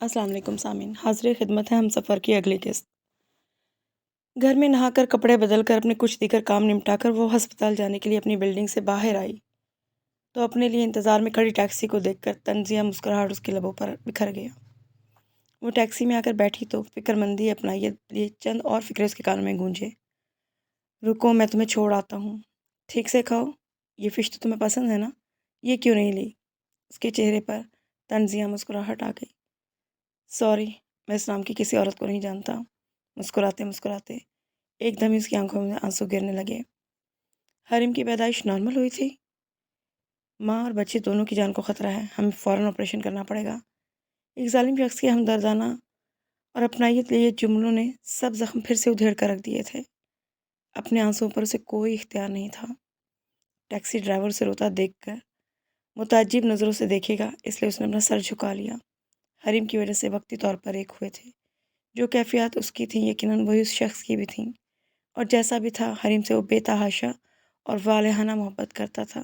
السلام علیکم سامعین، حاضر خدمت ہے ہم سفر کی اگلی قسط۔ گھر میں نہا کر کپڑے بدل کر اپنے کچھ دیگر کام نمٹا کر وہ ہسپتال جانے کے لیے اپنی بلڈنگ سے باہر آئی تو اپنے لیے انتظار میں کھڑی ٹیکسی کو دیکھ کر تنزیہ مسکراہٹ اس کے لبوں پر بکھر گیا۔ وہ ٹیکسی میں آ کر بیٹھی تو فکر مندی اپنائیے لیے چند اور فکرے اس کے کانوں میں گونجے۔ رکو، میں تمہیں چھوڑ آتا ہوں، ٹھیک سے کھاؤ، یہ فش تو تمہیں پسند ہے نا، یہ کیوں نہیں لی؟ اس کے چہرے پر تنزیہ مسکراہٹ آ گئی۔ سوری، میں اس نام کی کسی عورت کو نہیں جانتا۔ مسکراتے مسکراتے ایک دم ہی اس کی آنکھوں میں آنسو گرنے لگے۔ حریم کی پیدائش نارمل ہوئی تھی؟ ماں اور بچے دونوں کی جان کو خطرہ ہے، ہمیں فوراً آپریشن کرنا پڑے گا۔ ایک ظالم شخص کے ہمدردانہ اور اپنائیت لیے جملوں نے سب زخم پھر سے ادھیڑ کر رکھ دیے تھے۔ اپنے آنسوؤں پر اسے کوئی اختیار نہیں تھا۔ ٹیکسی ڈرائیور سے روتا دیکھ کر متعجب نظروں سے دیکھے گا، اس لیے اس نے اپنا سر جھکا لیا۔ حریم کی وجہ سے وقتی طور پر ایک ہوئے تھے۔ جو کیفیات اس کی تھیں یقیناً وہی اس شخص کی بھی تھیں، اور جیسا بھی تھا حریم سے وہ بے تحاشا اور والہانہ محبت کرتا تھا۔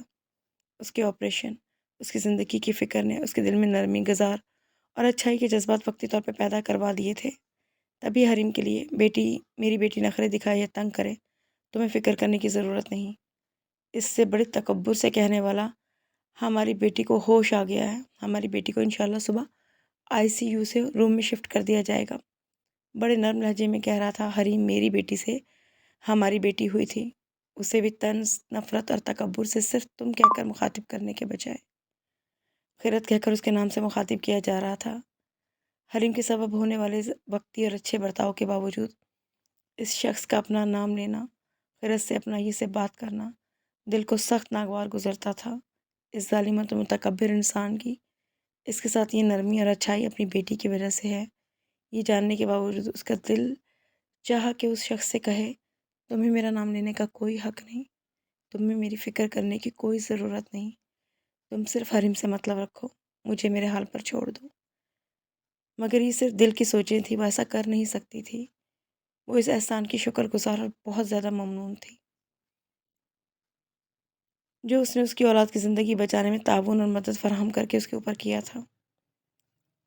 اس کے آپریشن، اس کی زندگی کی فکر نے اس کے دل میں نرمی، گزار اور اچھائی کے جذبات وقتی طور پہ پیدا کروا دیے تھے۔ تبھی حریم کے لیے میری بیٹی نخرے دکھائے یا تنگ کرے، تمہیں فکر کرنے کی ضرورت نہیں۔ اس سے بڑے تکبر سے کہنے والا، ہماری بیٹی کو ہوش آ گیا ہے، ہماری بیٹی کو انشاءاللہ صبح ICU سے روم میں شفٹ کر دیا جائے گا۔ بڑے نرم لہجے میں کہہ رہا تھا حریم، میری بیٹی سے ہماری بیٹی ہوئی تھی، اسے بھی طنز، نفرت اور تکبر سے صرف تم کہہ کر مخاطب کرنے کے بجائے خیرت کہہ کر اس کے نام سے مخاطب کیا جا رہا تھا۔ حریم کے سبب ہونے والے وقتی اور اچھے برتاؤ کے باوجود اس شخص کا اپنا نام لینا، خیرت سے اپنائی سے بات کرنا دل کو سخت ناگوار گزرتا تھا۔ اس ظالمت و متکبر انسان کی اس کے ساتھ یہ نرمی اور اچھائی اپنی بیٹی کی وجہ سے ہے، یہ جاننے کے باوجود اس کا دل چاہا کہ اس شخص سے کہے، تمہیں میرا نام لینے کا کوئی حق نہیں، تمہیں میری فکر کرنے کی کوئی ضرورت نہیں، تم صرف حریم سے مطلب رکھو، مجھے میرے حال پر چھوڑ دو۔ مگر یہ صرف دل کی سوچیں تھیں، وہ ایسا کر نہیں سکتی تھی۔ وہ اس احسان کی شکر گزار اور بہت زیادہ ممنون تھی جو اس نے اس کی اولاد کی زندگی بچانے میں تعاون اور مدد فراہم کر کے اس کے اوپر کیا تھا۔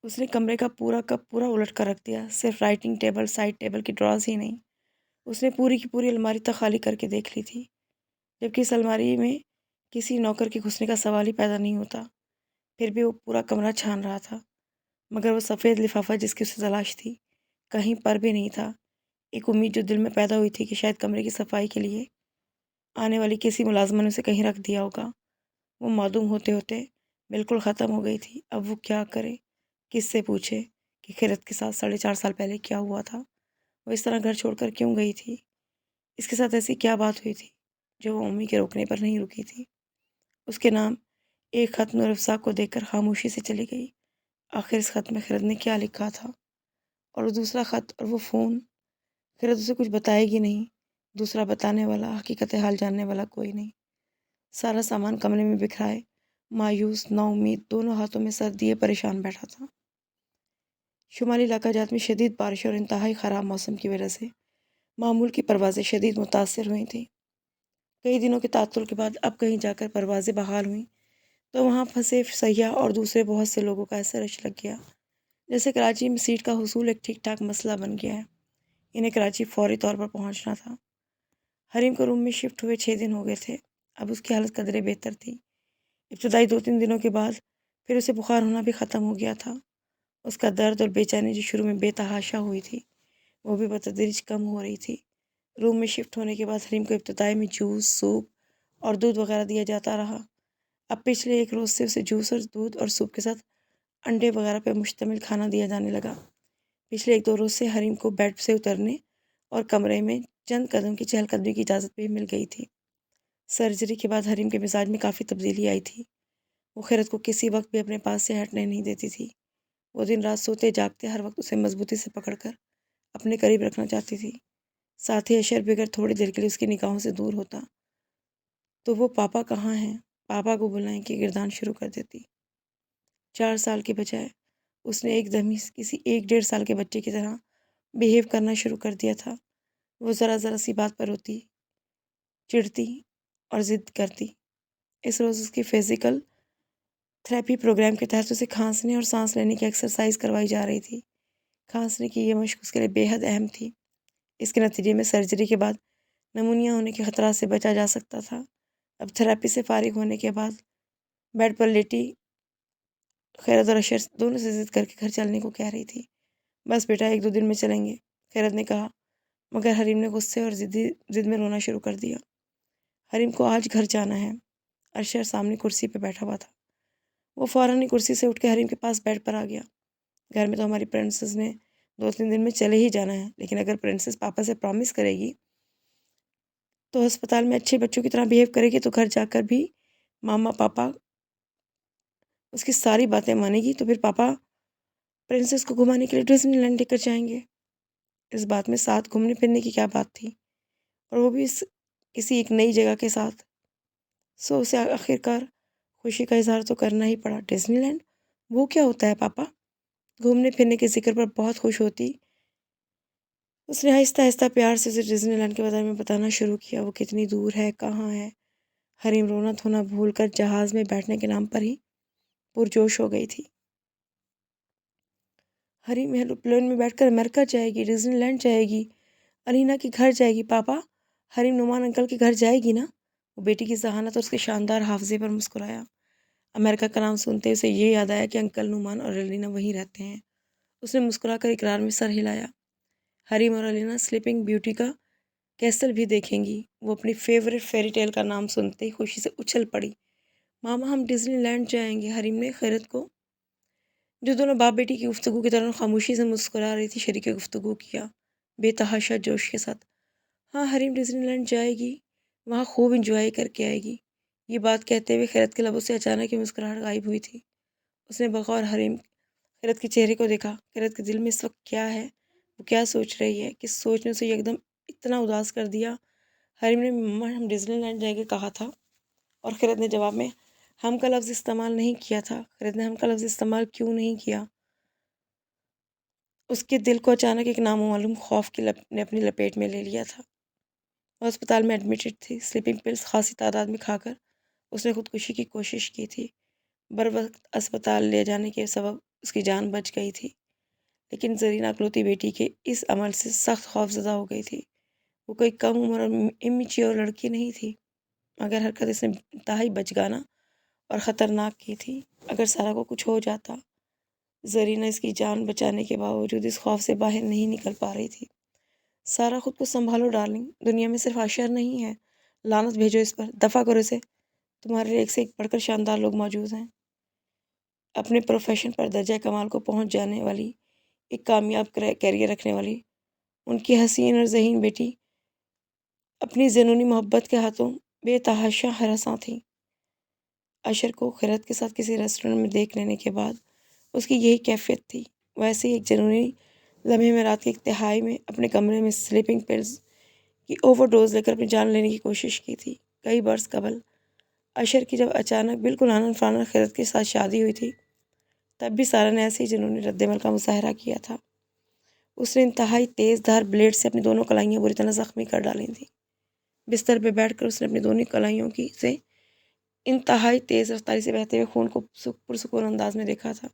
اس نے کمرے کا پورا الٹ کر رکھ دیا، صرف رائٹنگ ٹیبل، سائڈ ٹیبل کی ڈراز ہی نہیں، اس نے پوری کی پوری الماری تک خالی کر کے دیکھ لی تھی، جبکہ اس الماری میں کسی نوکر کے گھسنے کا سوال ہی پیدا نہیں ہوتا۔ پھر بھی وہ پورا کمرہ چھان رہا تھا، مگر وہ سفید لفافہ جس کی اسے تلاش تھی کہیں پر بھی نہیں تھا۔ ایک امید جو دل میں پیدا ہوئی تھی کہ شاید کمرے کی صفائی کے لیے آنے والی کسی ملازمہ نے اسے کہیں رکھ دیا ہوگا، وہ معدوم ہوتے ہوتے بالکل ختم ہو گئی تھی۔ اب وہ کیا کرے، کس سے پوچھے کہ خیرت کے ساتھ 4.5 سال پہلے کیا ہوا تھا، وہ اس طرح گھر چھوڑ کر کیوں گئی تھی، اس کے ساتھ ایسی کیا بات ہوئی تھی جو وہ امی کے روکنے پر نہیں رکی تھی۔ اس کے نام ایک خط نور افزا کو دیکھ کر خاموشی سے چلی گئی۔ آخر اس خط میں خیرت نے کیا لکھا تھا، اور دوسرا خط اور وہ فون، خیرت اسے کچھ بتائے گی نہیں، دوسرا بتانے والا، حقیقت حال جاننے والا کوئی نہیں۔ سارا سامان کمرے میں بکھرائے، مایوس، نا امید، دونوں ہاتھوں میں سر دیے پریشان بیٹھا تھا۔ شمالی علاقہ جات میں شدید بارش اور انتہائی خراب موسم کی وجہ سے معمول کی پروازیں شدید متاثر ہوئی تھیں۔ کئی دنوں کے تعطل کے بعد اب کہیں جا کر پروازیں بحال ہوئیں تو وہاں پھنسے سیاح اور دوسرے بہت سے لوگوں کا ایسا رش لگ گیا جیسے کراچی میں سیٹ کا حصول ایک ٹھیک ٹھاک مسئلہ بن گیا ہے۔ انہیں کراچی فوری طور پر پہنچنا تھا۔ حریم کو روم میں شفٹ ہوئے 6 دن ہو گئے تھے، اب اس کی حالت قدرے بہتر تھی۔ ابتدائی 2-3 دنوں کے بعد پھر اسے بخار ہونا بھی ختم ہو گیا تھا۔ اس کا درد اور بے چینی جو شروع میں بے تحاشا ہوئی تھی وہ بھی بتدریج کم ہو رہی تھی۔ روم میں شفٹ ہونے کے بعد حریم کو ابتدائی میں جوس، سوپ اور دودھ وغیرہ دیا جاتا رہا۔ اب پچھلے 1 روز سے اسے جوس اور دودھ اور سوپ کے ساتھ انڈے وغیرہ پہ مشتمل کھانا دیا جانے لگا۔ پچھلے 1-2 روز سے حریم کو بیڈ سے اترنے اور کمرے میں چند قدم کی چہل قدمی کی اجازت بھی مل گئی تھی۔ سرجری کے بعد حریم کے مزاج میں کافی تبدیلی آئی تھی۔ وہ خیرت کو کسی وقت بھی اپنے پاس سے ہٹنے نہیں دیتی تھی۔ وہ دن رات سوتے جاگتے ہر وقت اسے مضبوطی سے پکڑ کر اپنے قریب رکھنا چاہتی تھی۔ ساتھ ہی اشر بھی اگر تھوڑی دیر کے لیے اس کی نگاہوں سے دور ہوتا تو وہ پاپا کہاں ہیں، پاپا کو بلائیں کہ گردان شروع کر دیتی۔ 4 سال کے بجائے اس نے ایک دم ہی کسی 1-1.5 سال کے بچے کی طرح بیہیو کرنا شروع کر دیا تھا۔ وہ ذرا سی بات پر روتی، چڑھتی اور ضد کرتی۔ اس روز اس کی فزیکل تھراپی پروگرام کے تحت اسے کھانسنے اور سانس لینے کی ایکسرسائز کروائی جا رہی تھی۔ کھانسنے کی یہ مشق اس کے لیے بے حد اہم تھی۔ اس کے نتیجے میں سرجری کے بعد نمونیا ہونے کے خطرات سے بچا جا سکتا تھا۔ اب تھراپی سے فارغ ہونے کے بعد بیڈ پر لیٹی خیرت اور اشر دونوں سے ضد کر کے گھر چلنے کو کہہ رہی تھی۔ بس بیٹا 1-2 دن میں چلیں گے، خیرت نے کہا، مگر حریم نے غصے اور ضد میں رونا شروع کر دیا۔ حریم کو آج گھر جانا ہے۔ ارشد سامنے کرسی پہ بیٹھا ہوا تھا۔ وہ فوراً ہی کرسی سے اٹھ کے حریم کے پاس بیڈ پر آ گیا۔ گھر میں تو ہماری پرنسس نے 2-3 دن میں چلے ہی جانا ہے، لیکن اگر پرنسس پاپا سے پرامس کرے گی تو ہسپتال میں اچھے بچوں کی طرح بیہیو کرے گی، تو گھر جا کر بھی ماما پاپا اس کی ساری باتیں مانے گی، تو پھر پاپا پرنسس کو گھمانے کے لیے ڈزنی لینڈ لے کر جائیں گے۔ اس بات میں ساتھ گھومنے پھرنے کی کیا بات تھی، اور وہ بھی کسی ایک نئی جگہ کے ساتھ۔ سو اسے آخرکار خوشی کا اظہار تو کرنا ہی پڑا۔ ڈزنی لینڈ وہ کیا ہوتا ہے پاپا؟ گھومنے پھرنے کے ذکر پر بہت خوش ہوتی اس نے آہستہ آہستہ پیار سے اسے ڈزنی لینڈ کے بارے میں بتانا شروع کیا۔ وہ کتنی دور ہے، کہاں ہے۔ حریم رونا دھونا بھول کر جہاز میں بیٹھنے کے نام پر ہی پرجوش ہو گئی تھی۔ حریم ایروپلین میں بیٹھ کر امریکہ جائے گی، ڈزنی لینڈ جائے گی، علینا کے گھر جائے گی۔ پاپا، حریم نعمان انکل کے گھر جائے گی نا؟ وہ بیٹی کی ذہانت اور اس کے شاندار حافظے پر مسکرایا۔ امریکہ کا نام سنتے اسے یہ یاد آیا کہ انکل نعمان اور علینا وہیں رہتے ہیں۔ اس نے مسکرا کر اقرار میں سر ہلایا۔ حریم اور علینا سلیپنگ بیوٹی کا کیسل بھی دیکھیں گی۔ وہ اپنی فیوریٹ فیری ٹیل کا نام سنتے ہی خوشی سے اچھل پڑی۔ ماما، ہم ڈزنی لینڈ جائیں گے۔ حریم نے خیرت کو، جو دونوں باپ بیٹی کی گفتگو کے دوران خاموشی سے مسکرا رہی تھی، شریک گفتگو کیا بے تحاشا جوش کے ساتھ۔ ہاں، حریم ڈزنی لینڈ جائے گی، وہاں خوب انجوائے کر کے آئے گی۔ یہ بات کہتے ہوئے خیرت کے لبوں سے اچانک ہی مسکراہٹ غائب ہوئی تھی۔ اس نے بغور حریم خیرت کے چہرے کو دیکھا۔ خیرت کے دل میں اس وقت کیا ہے، وہ کیا سوچ رہی ہے، کس سوچ نے اسے یکدم اتنا اداس کر دیا۔ حریم نے مما ہم ڈزنی لینڈ جائیں گے کہا تھا، اور خیرت نے جواب میں ہم کا لفظ استعمال نہیں کیا تھا۔ خیرت نے ہم کا لفظ استعمال کیوں نہیں کیا؟ اس کے دل کو اچانک ایک نامعلوم خوف نے اپنی لپیٹ میں لے لیا تھا۔ وہ ہسپتال میں ایڈمیٹڈ تھی۔ سلیپنگ پلس خاصی تعداد میں کھا کر اس نے خودکشی کی کوشش کی تھی۔ بروقت اسپتال لے جانے کے سبب اس کی جان بچ گئی تھی، لیکن زرینہ اکلوتی بیٹی کے اس عمل سے سخت خوفزدہ ہو گئی تھی۔ وہ کوئی کم عمر اور امیچیور لڑکی نہیں تھی، مگر حرکت اس نے انتہائی بچگانہ اور خطرناک کی تھی۔ اگر سارا کو کچھ ہو جاتا۔ زرینہ اس کی جان بچانے کے باوجود اس خوف سے باہر نہیں نکل پا رہی تھی۔ سارا، خود کو سنبھالو ڈارلنگ، دنیا میں صرف عاشر نہیں ہے، لعنت بھیجو اس پر، دفع کرو اسے، تمہارے لیے ایک سے ایک بڑھ کر شاندار لوگ موجود ہیں۔ اپنے پروفیشن پر درجہ کمال کو پہنچ جانے والی، ایک کامیاب کیریئر رکھنے والی ان کی حسین اور ذہین بیٹی اپنی جنونی محبت کے ہاتھوں بے تحاشا ہراساں تھی۔ اشر کو خیرت کے ساتھ کسی ریسٹورنٹ میں دیکھ لینے کے بعد اس کی یہی کیفیت تھی۔ ویسے ہی ایک جنونی لمحے میں رات کے ایک تہائی میں اپنے کمرے میں سلیپنگ پلز کی اوور ڈوز لے کر اپنی جان لینے کی کوشش کی تھی۔ کئی برس قبل اشر کی جب اچانک بالکل آنن فانن خیرت کے ساتھ شادی ہوئی تھی، تب بھی سارا نے ایسے ہی جنونی رد عمل کا مظاہرہ کیا تھا۔ اس نے انتہائی تیز دھار بلیڈ سے اپنی دونوں کلائیاں بری طرح زخمی کر ڈالی تھیں۔ بستر پہ بیٹھ کر اس نے اپنی دونوں کلائیوں سے انتہائی تیز رفتاری سے بہتے ہوئے خون کو پرسکون انداز میں دیکھا تھا۔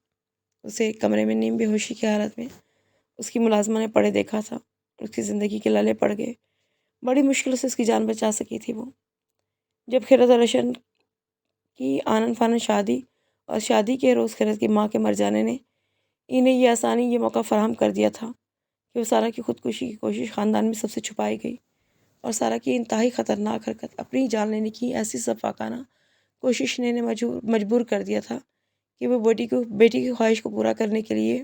اسے کمرے میں نیم بے ہوشی کی حالت میں اس کی ملازمہ نے پڑے دیکھا تھا۔ اس کی زندگی کے لالے پڑ گئے۔ بڑی مشکل سے اس کی جان بچا سکی تھی وہ۔ جب خیرت اور اشر کی آنن فانن شادی اور شادی کے روز خیرت کی ماں کے مر جانے نے انہیں یہ آسانی، یہ موقع فراہم کر دیا تھا کہ وہ سارا کی خودکشی کی کوشش خاندان میں سب سے چھپائی گئی، اور سارا کی انتہائی خطرناک حرکت، اپنی جان لینے کی ایسی سفاکانہ کوشش نے انہیں مجبور کر دیا تھا کہ وہ بیٹی کی خواہش کو پورا کرنے کے لیے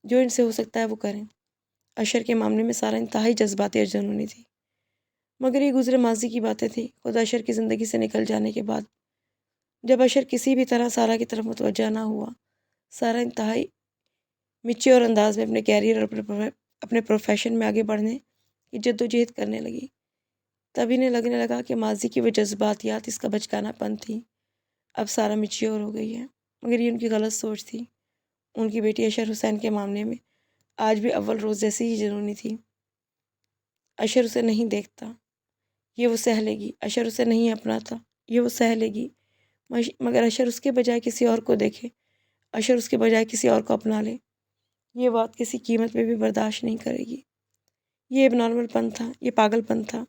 جو ان سے ہو سکتا ہے وہ کریں۔ اشر کے معاملے میں سارا انتہائی جذباتی اور جنونی تھی، مگر یہ گزرے ماضی کی باتیں تھیں۔ خود اشر کی زندگی سے نکل جانے کے بعد جب اشر کسی بھی طرح سارا کی طرف متوجہ نہ ہوا، سارا انتہائی میچیور انداز میں اپنے کیریئر اور اپنے پروفیشن میں آگے بڑھنے کی جدوجہد کرنے لگی۔ تب انہیں لگنے لگا کہ ماضی کی وہ جذباتیات اس کا بچگانہ پن تھی، اب سارا میچیور ہو گئی ہے۔ مگر یہ ان کی غلط سوچ تھی۔ ان کی بیٹی اشر حسین کے معاملے میں آج بھی اول روز جیسی ہی جنونی تھی۔ اشر اسے نہیں دیکھتا، یہ وہ سہ لے گی۔ اشر اسے نہیں اپناتا، یہ وہ سہ لے گی، مگر اشر اس کے بجائے کسی اور کو دیکھے، اشر اس کے بجائے کسی اور کو اپنا لے، یہ بات کسی قیمت پہ بھی برداشت نہیں کرے گی۔ یہ اب نارمل پن تھا، یہ پاگل پن تھا۔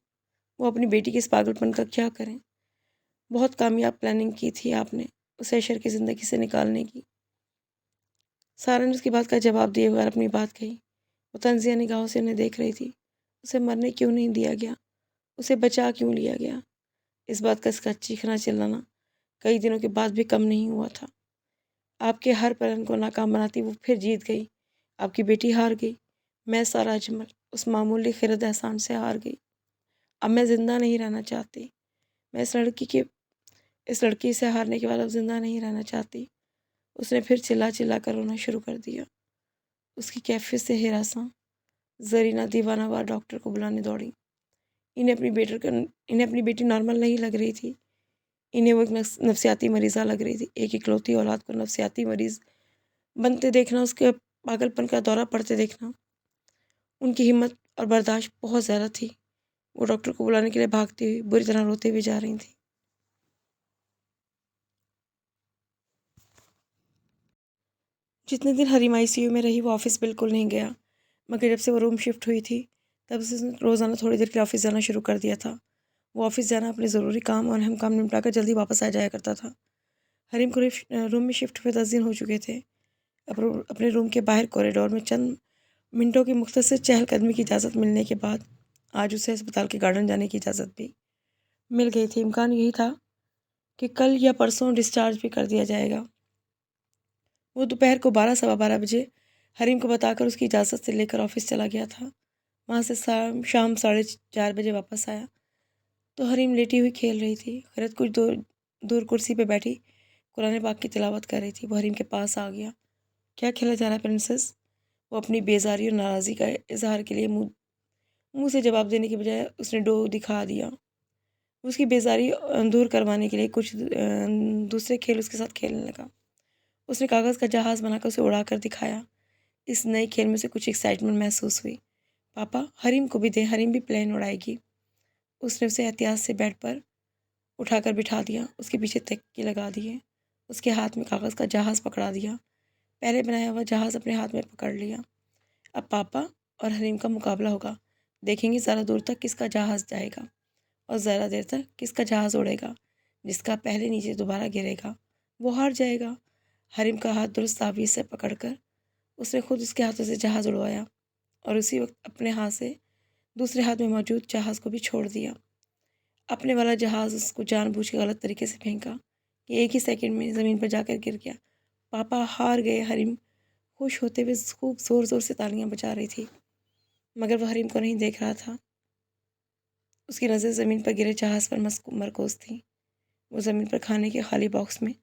وہ اپنی بیٹی کے اس پاگل پن کا کیا کریں؟ بہت کامیاب پلاننگ کی تھی آپ نے اسے اشر کی زندگی سے نکالنے کی۔ سارا نے اس کی بات کا جواب دیے بغیر اپنی بات کہی۔ وہ طنزیہ نگاہوں سے انہیں دیکھ رہی تھی۔ اسے مرنے کیوں نہیں دیا گیا؟ اسے بچا کیوں لیا گیا؟ اس بات کا اس کا چیخنا چلانا کئی دنوں کے بعد بھی کم نہیں ہوا تھا۔ آپ کے ہر پلان کو ناکام بناتی وہ پھر جیت گئی۔ آپ کی بیٹی ہار گئی۔ میں سارا اجمل اس معمولی خرد احسان سے ہار گئی۔ اب میں زندہ نہیں رہنا چاہتی۔ میں اس لڑکی سے ہارنے کے بعد اب زندہ نہیں رہنا چاہتی۔ اس نے پھر چلا چلا کر رونا شروع کر دیا۔ اس کی کیفیت سے ہراساں زرینہ دیوانہ وار ڈاکٹر کو بلانے دوڑی۔ انہیں اپنی بیٹی نارمل نہیں لگ رہی تھی۔ انہیں وہ ایک نفسیاتی مریضہ لگ رہی تھی۔ ایک اکلوتی اولاد کو نفسیاتی مریض بنتے دیکھنا، اس کے پاگل پن کا دورہ پڑتے دیکھنا، ان کی ہمت اور برداشت بہت زیادہ تھی۔ وہ ڈاکٹر کو بلانے کے لیے بھاگتی ہوئی بری طرح روتے ہوئے جا رہی تھی۔ جتنے دن حریم آئی سی یو میں رہی وہ آفس بالکل نہیں گیا، مگر جب سے وہ روم شفٹ ہوئی تھی تب سے اس نے روزانہ تھوڑی دیر کے لیے آفس جانا شروع کر دیا تھا۔ وہ آفس جانا اپنے ضروری کام اور اہم کام نمٹا کر جلدی واپس آ جایا کرتا تھا۔ حریم کو روم میں شفٹ ہوئے 10 دن ہو چکے تھے۔ اپنے روم کے باہر کوریڈور میں چند منٹوں کی مختصر چہل قدمی کی اجازت ملنے کے بعد آج اسے اسپتال کے گارڈن جانے کی اجازت بھی مل گئی تھی۔ امکان یہی تھا کہ کل یا پرسوں ڈسچارج بھی کر دیا جائے گا۔ وہ دوپہر کو 12 سوا 12 بجے حریم کو بتا کر اس کی اجازت سے لے کر آفس چلا گیا تھا۔ وہاں سے شام 4:30 بجے واپس آیا تو حریم لیٹی ہوئی کھیل رہی تھی۔ خیرت کچھ دور کرسی پہ بیٹھی قرآن پاک کی تلاوت کر رہی تھی۔ وہ حریم کے پاس آ گیا۔ کیا کھیلا جا رہا ہے پرنسس؟ وہ اپنی بیزاری اور ناراضی کا اظہار کے لیے منہ سے جواب دینے کے بجائے اس نے ڈو دکھا دیا۔ اس کی بیزاری دور کروانے کے لیے کچھ دوسرے کھیل اس کے ساتھ کھیلنے لگا۔ اس نے کاغذ کا جہاز بنا کر اسے اڑا کر دکھایا۔ اس نئے کھیل میں سے کچھ ایکسائٹمنٹ محسوس ہوئی۔ پاپا حریم کو بھی دے، حریم بھی پلین اڑائے گی۔ اس نے اسے احتیاط سے بیڈ پر اٹھا کر بٹھا دیا، اس کے پیچھے تکیے لگا دیے، اس کے ہاتھ میں کاغذ کا جہاز پکڑا دیا، پہلے بنایا ہوا جہاز اپنے ہاتھ میں پکڑ لیا۔ اب پاپا اور حریم کا مقابلہ ہوگا، دیکھیں گے ذرا دور تک کس کا جہاز جائے گا اور ذرا دیر تک کس کا جہاز اڑے گا۔ جس کا پہلے نیچے دوبارہ گرے گا وہ ہار جائے گا۔ حریم کا ہاتھ درست تعویذ سے پکڑ کر اس نے خود اس کے ہاتھوں سے جہاز اڑوایا اور اسی وقت اپنے ہاتھ سے دوسرے ہاتھ میں موجود جہاز کو بھی چھوڑ دیا۔ اپنے والا جہاز اس کو جان بوجھ کے غلط طریقے سے پھینکا کہ ایک ہی سیکنڈ میں زمین پر جا کر گر گیا۔ پاپا ہار گئے۔ حریم خوش ہوتے ہوئے خوب زور زور سے تالیاں بجا رہی تھی، مگر وہ حریم کو نہیں دیکھ رہا تھا۔ اس کی نظر زمین پر گرے جہاز پر مرکوز تھی۔ وہ زمین پر کھانے کے خالی باکس میں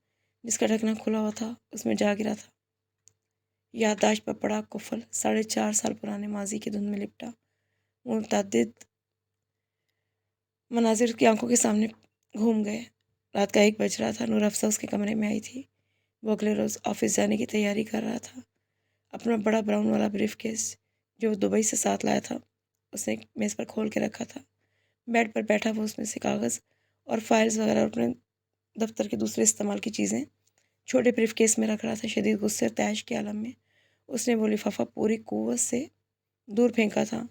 جس کا ڈھکنا کھلا ہوا تھا اس میں جا گرا تھا۔ یادداشت پر پڑا قفل 4.5 سال پرانے ماضی کی دھند میں لپٹا۔ وہ متعدد مناظر اس کی آنکھوں کے سامنے گھوم گئے۔ رات کا 1 بج رہا تھا۔ نور افزا اس کے کمرے میں آئی تھی۔ وہ اگلے روز آفس جانے کی تیاری کر رہا تھا۔ اپنا بڑا براؤن والا بریف کیس جو وہ دبئی سے ساتھ لایا تھا اس نے میز پر کھول کے رکھا تھا۔ بیڈ پر بیٹھا وہ اس میں سے کاغذ اور فائلز وغیرہ اور اپنے دفتر کے دوسرے استعمال کی چیزیں چھوٹے بریف کیس میں رکھ رہا تھا۔ شدید غصے اور طیش کے عالم میں اس نے وہ لفافہ پوری قوت سے دور پھینکا تھا۔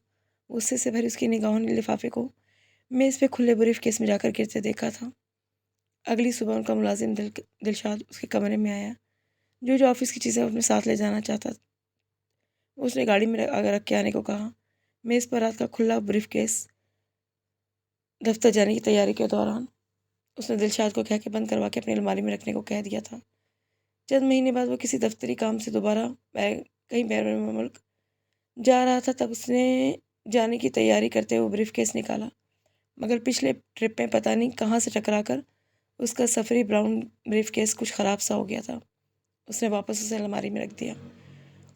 غصے سے بھری اس کی نگاہوں نے لفافے کو میز پہ کھلے بریف کیس میں جا کر گرتے دیکھا تھا۔ اگلی صبح ان کا ملازم دلشاد اس کے کمرے میں آیا۔ جو آفس کی چیزیں اپنے ساتھ لے جانا چاہتا اس نے گاڑی میں رکھ کے آنے کو کہا۔ میز پر رات کا کھلا بریف کیس دفتر جانے کی تیاری کے دوران اس نے دلشاد کو کہہ کے بند کروا کے اپنی الماری میں رکھنے کو کہہ دیا تھا۔ چند مہینے بعد وہ کسی دفتری کام سے دوبارہ کہیں بیرون ملک جا رہا تھا، تب اس نے جانے کی تیاری کرتے ہوئے بریف کیس نکالا، مگر پچھلے ٹرپ میں پتہ نہیں کہاں سے ٹکرا کر اس کا سفری براؤن بریف کیس کچھ خراب سا ہو گیا تھا۔ اس نے واپس اسے الماری میں رکھ دیا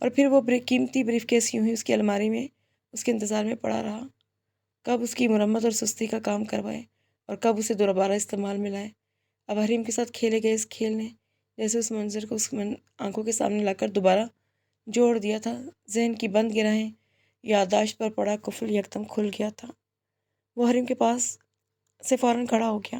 اور پھر وہ قیمتی بریف کیس یوں ہی اس کی الماری میں اس کے انتظار میں پڑا رہا، کب اس کی مرمت اور سستی کا کام کروائے اور کب اسے دوبارہ استعمال میں لائے۔ اب حریم کے ساتھ کھیلے گئے اس کھیل نے جیسے اس منظر کو اس آنکھوں کے سامنے لا کر دوبارہ جوڑ دیا تھا۔ ذہن کی بند گرہیں یادداشت پر پڑا قفل یکدم کھل گیا تھا۔ وہ حریم کے پاس سے فوراً کھڑا ہو گیا۔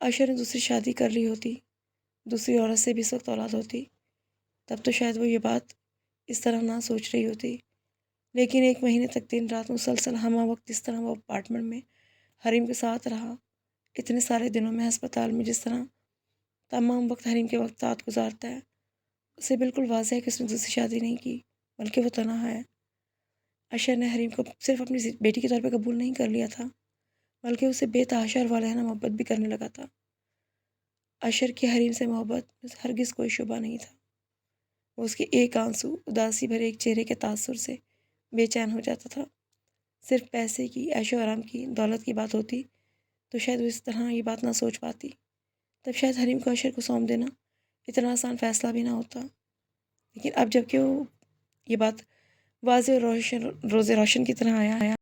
عائشہ نے دوسری شادی کر لی ہوتی، دوسری عورت سے بھی اس وقت اولاد ہوتی، تب تو شاید وہ یہ بات اس طرح نہ سوچ رہی ہوتی، لیکن 1 مہینے تک دن رات مسلسل ہمہ وقت جس طرح وہ اپارٹمنٹ میں حریم کے ساتھ رہا، اتنے سارے دنوں میں ہسپتال میں جس طرح تمام وقت حریم کے وقت ساتھ گزارتا ہے، اسے بالکل واضح ہے کہ اس نے دوسری شادی نہیں کی بلکہ وہ تنہا ہے۔ عائشہ نے حریم کو صرف اپنی بیٹی کے طور پہ قبول نہیں کر لیا تھا بلکہ اسے بے تحاشا اور والہانہ محبت بھی کرنے لگا تھا۔ عائشہ کی حریم سے محبت میں ہرگز کوئی شبہ نہیں تھا، وہ اس کے ایک آنسو اداسی بھرے ایک چہرے کے تاثر سے بے چین ہو جاتا تھا۔ صرف پیسے کی، عیش و آرام کی، دولت کی بات ہوتی تو شاید وہ اس طرح یہ بات نہ سوچ پاتی، تب شاید حریم کو عائشہ کو سونپ دینا اتنا آسان فیصلہ بھی نہ ہوتا۔ لیکن اب جب کہ وہ یہ بات واضح اور روز روشن کی طرح آیا